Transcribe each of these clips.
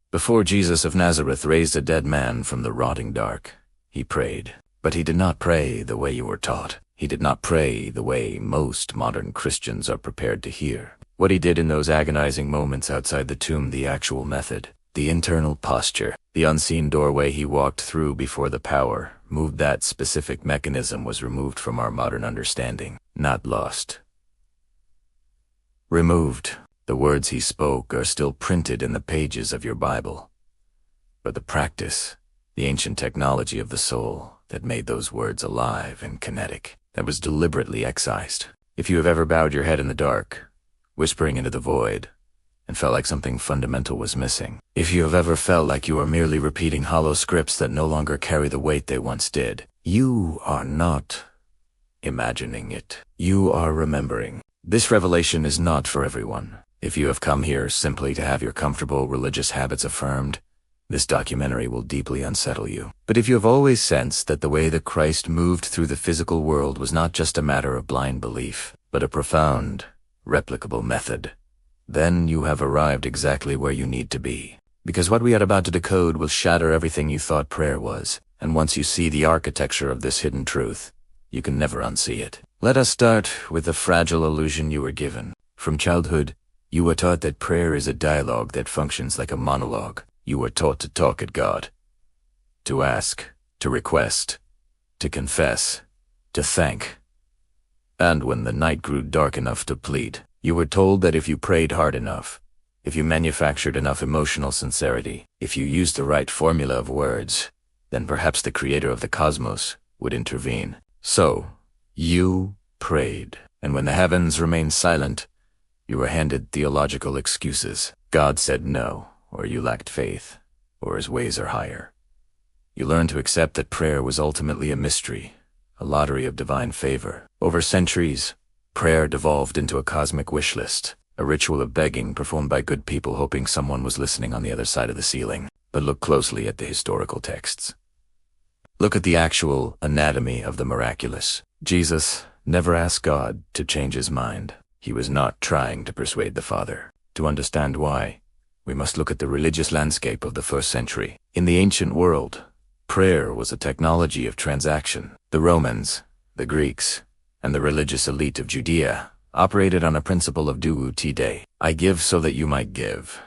Before Jesus of Nazareth raised a dead man from the rotting dark, he prayed. But he did not pray the way you were taught. He did not pray the way most modern Christians are prepared to hear. What he did in those agonizing moments outside the tomb, the actual method, the internal posture, the unseen doorway he walked through before the power moved, that specific mechanism was removed from our modern understanding, not lost. Removed. The words he spoke are still printed in the pages of your Bible. But the practice, the ancient technology of the soul that made those words alive and kinetic, that was deliberately excised. If you have ever bowed your head in the dark, whispering into the void, and felt like something fundamental was missing, if you have ever felt like you are merely repeating hollow scripts that no longer carry the weight they once did, you are not imagining it. You are remembering. This revelation is not for everyone. If you have come here simply to have your comfortable religious habits affirmed, this documentary will deeply unsettle you. But if you have always sensed that the way that Christ moved through the physical world was not just a matter of blind belief, but a profound, replicable method, then you have arrived exactly where you need to be. Because what we are about to decode will shatter everything you thought prayer was, and once you see the architecture of this hidden truth, you can never unsee it. Let us start with the fragile illusion you were given. From childhood, you were taught that prayer is a dialogue that functions like a monologue. You were taught to talk at God, to ask, to request, to confess, to thank. And when the night grew dark enough to plead, you were told that if you prayed hard enough, if you manufactured enough emotional sincerity, if you used the right formula of words, then perhaps the creator of the cosmos would intervene. So, you prayed, and when the heavens remained silent, you were handed theological excuses. God said no, or you lacked faith, or his ways are higher. You learned to accept that prayer was ultimately a mystery, a lottery of divine favor. Over centuries, prayer devolved into a cosmic wish list, a ritual of begging performed by good people hoping someone was listening on the other side of the ceiling. But look closely at the historical texts. Look at the actual anatomy of the miraculous. Jesus never asked God to change his mind. He was not trying to persuade the Father. To understand why, we must look at the religious landscape of the first century. In the ancient world, prayer was a technology of transaction. The Romans, the Greeks, and the religious elite of Judea operated on a principle of do ut de. I give so that you might give.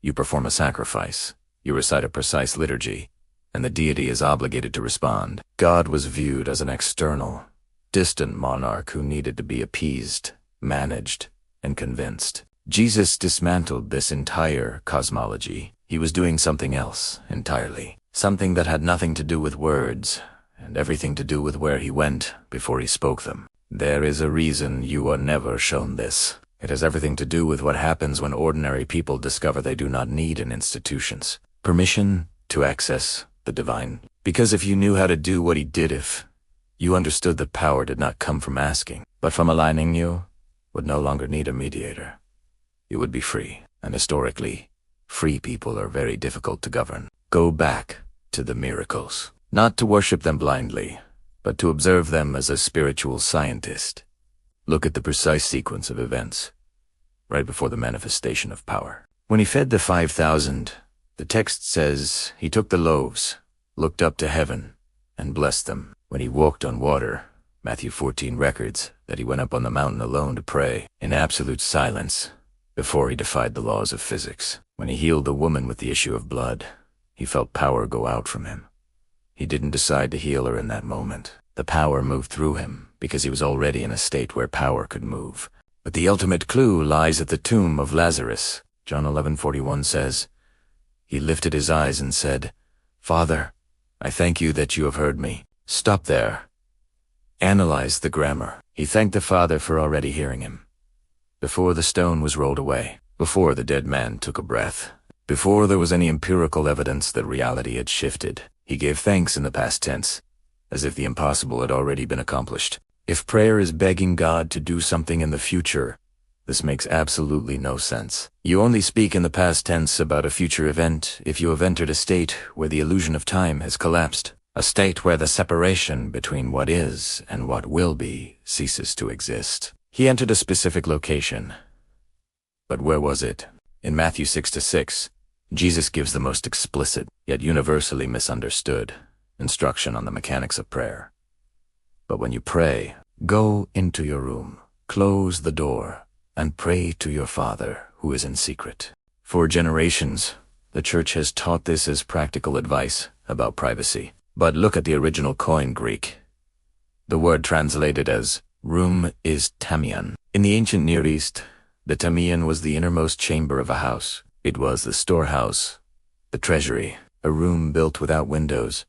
You perform a sacrifice. You recite a precise liturgy, and the deity is obligated to respond. God was viewed as an external, distant monarch who needed to be appeased, managed, and convinced. Jesus dismantled this entire cosmology. He was doing something else entirely. Something that had nothing to do with words, and everything to do with where he went before he spoke them. There is a reason you are never shown this. It has everything to do with what happens when ordinary people discover they do not need an institution's permission to access the divine. Because if you knew how to do what he did, if you understood that power did not come from asking, but from aligning, you would no longer need a mediator. You would be free, and historically, free people are very difficult to govern. Go back to the miracles, not to worship them blindly, but to observe them as a spiritual scientist. Look at the precise sequence of events, right before the manifestation of power. When he fed the 5,000, the text says he took the loaves, looked up to heaven, and blessed them. When he walked on water, Matthew 14 records that he went up on the mountain alone to pray, in absolute silence, before he defied the laws of physics. When he healed the woman with the issue of blood, he felt power go out from him. He didn't decide to heal her in that moment. The power moved through him because he was already in a state where power could move. But the ultimate clue lies at the tomb of Lazarus. John 11:41 says, he lifted his eyes and said, Father, I thank you that you have heard me. Stop there. Analyze the grammar. He thanked the Father for already hearing him. Before the stone was rolled away, before the dead man took a breath, before there was any empirical evidence that reality had shifted, he gave thanks in the past tense, as if the impossible had already been accomplished. If prayer is begging God to do something in the future, this makes absolutely no sense. You only speak in the past tense about a future event if you have entered a state where the illusion of time has collapsed, a state where the separation between what is and what will be ceases to exist. He entered a specific location. But where was it? In Matthew 6-6, Jesus gives the most explicit, yet universally misunderstood, instruction on the mechanics of prayer. But when you pray, go into your room, close the door, and pray to your Father who is in secret. For generations, the Church has taught this as practical advice about privacy. But look at the original Koine Greek. The word translated as room is Tameion. In the ancient Near East, the Tameion was the innermost chamber of a house. It was the storehouse, the treasury, a room built without windows,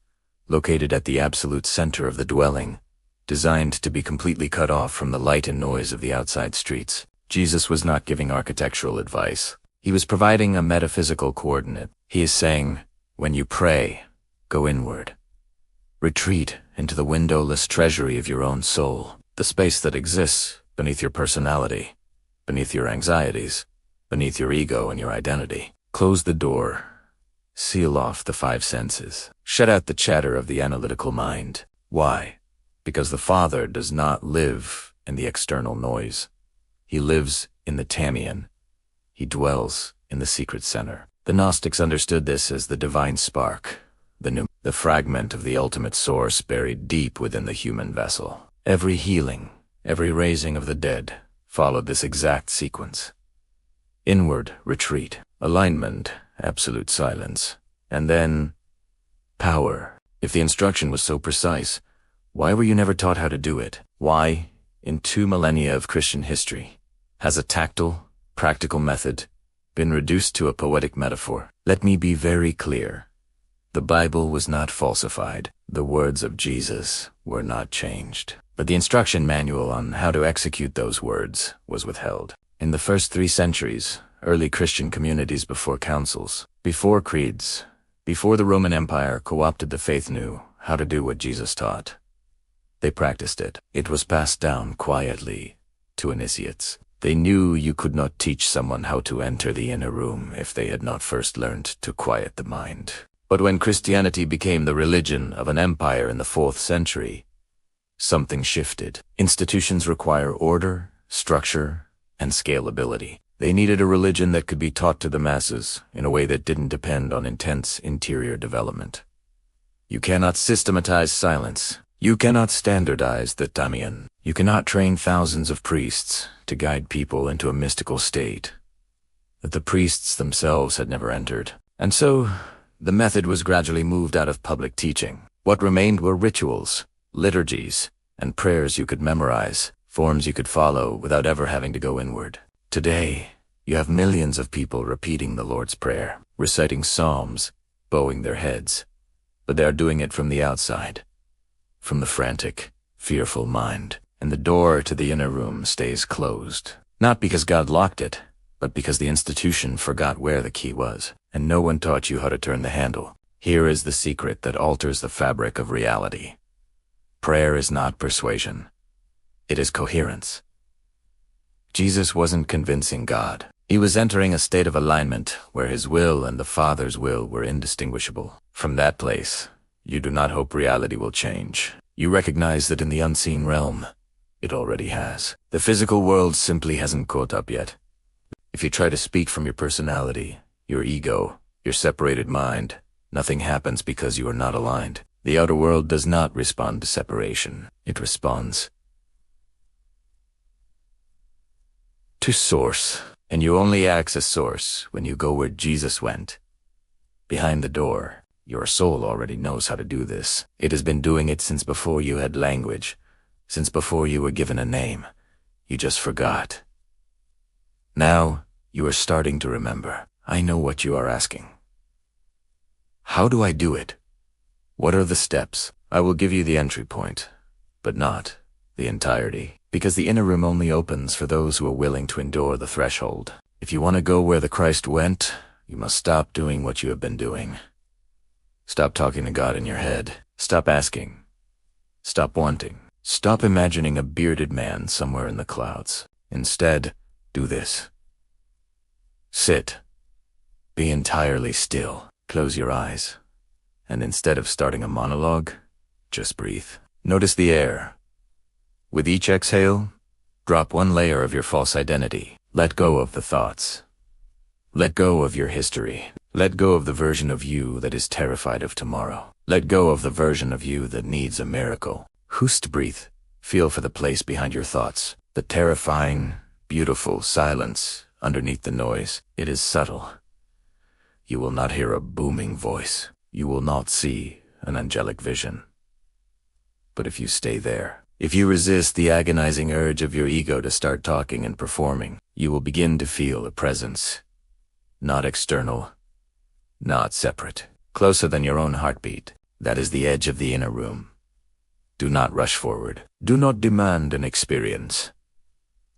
located at the absolute center of the dwelling, designed to be completely cut off from the light and noise of the outside streets. Jesus was not giving architectural advice. He was providing a metaphysical coordinate. He is saying, when you pray, go inward. Retreat into the windowless treasury of your own soul, the space that exists beneath your personality, beneath your anxieties, beneath your ego and your identity. Close the door. Seal off the five senses. Shut out the chatter of the analytical mind. Why? Because the Father does not live in the external noise. He lives in the Tameion. He dwells in the secret center. The Gnostics understood this as the divine spark, the fragment of the ultimate source buried deep within the human vessel. Every healing, every raising of the dead followed this exact sequence. Inward retreat, alignment, absolute silence, and then power. If the instruction was so precise, why were you never taught how to do it? Why, in 2 millennia of Christian history, has a tactile, practical method been reduced to a poetic metaphor? Let me be very clear. The Bible was not falsified. The words of Jesus were not changed. But the instruction manual on how to execute those words was withheld. In the first 3 centuries, early Christian communities before councils, before creeds, before the Roman Empire co-opted the faith knew how to do what Jesus taught. They practiced it. It was passed down quietly to initiates. They knew you could not teach someone how to enter the inner room if they had not first learned to quiet the mind. But when Christianity became the religion of an empire in the 4th century, something shifted. Institutions require order, structure, and scalability. They needed a religion that could be taught to the masses in a way that didn't depend on intense interior development. You cannot systematize silence. You cannot standardize the Tameion. You cannot train thousands of priests to guide people into a mystical state that the priests themselves had never entered. And so, the method was gradually moved out of public teaching. What remained were rituals, liturgies, and prayers you could memorize, forms you could follow without ever having to go inward. Today, you have millions of people repeating the Lord's Prayer, reciting psalms, bowing their heads, but they are doing it from the outside, from the frantic, fearful mind, and the door to the inner room stays closed. Not because God locked it, but because the institution forgot where the key was, and no one taught you how to turn the handle. Here is the secret that alters the fabric of reality. Prayer is not persuasion. It is coherence. Jesus wasn't convincing God. He was entering a state of alignment where his will and the Father's will were indistinguishable. From that place, you do not hope reality will change. You recognize that in the unseen realm, it already has. The physical world simply hasn't caught up yet. If you try to speak from your personality, your ego, your separated mind, nothing happens because you are not aligned. The outer world does not respond to separation. It responds to source. And you only access source when you go where Jesus went. Behind the door, your soul already knows how to do this. It has been doing it since before you had language, since before you were given a name. You just forgot. Now, you are starting to remember. I know what you are asking. How do I do it? What are the steps? I will give you the entry point, but not the entirety, because the inner room only opens for those who are willing to endure the threshold. If you want to go where the Christ went, you must stop doing what you have been doing. Stop talking to God in your head. Stop asking. Stop wanting. Stop imagining a bearded man somewhere in the clouds. Instead, do this. Sit. Be entirely still. Close your eyes. And instead of starting a monologue, just breathe. Notice the air. With each exhale, drop one layer of your false identity. Let go of the thoughts. Let go of your history. Let go of the version of you that is terrified of tomorrow. Let go of the version of you that needs a miracle. Hust breathe. Feel for the place behind your thoughts. The terrifying, beautiful silence underneath the noise. It is subtle. You will not hear a booming voice. You will not see an angelic vision. But if you stay there, if you resist the agonizing urge of your ego to start talking and performing, you will begin to feel a presence. Not external, not separate, closer than your own heartbeat. That is the edge of the inner room. Do not rush forward. Do not demand an experience.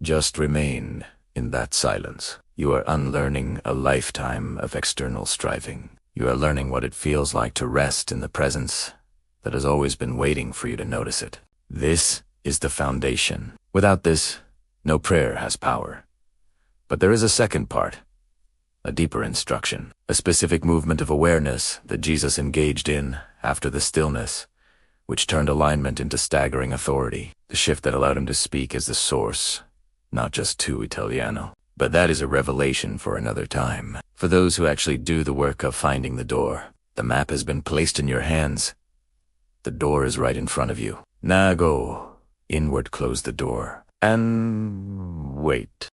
Just remain in that silence. You are unlearning a lifetime of external striving. You are learning what it feels like to rest in the presence that has always been waiting for you to notice it. This is the foundation. Without this, no prayer has power. But there is a second part, a deeper instruction, a specific movement of awareness that Jesus engaged in after the stillness, which turned alignment into staggering authority, the shift that allowed him to speak as the source, not just to Italiano. But that is a revelation for another time. For those who actually do the work of finding the door, the map has been placed in your hands. The door is right in front of you. Now go, inward close the door, and wait.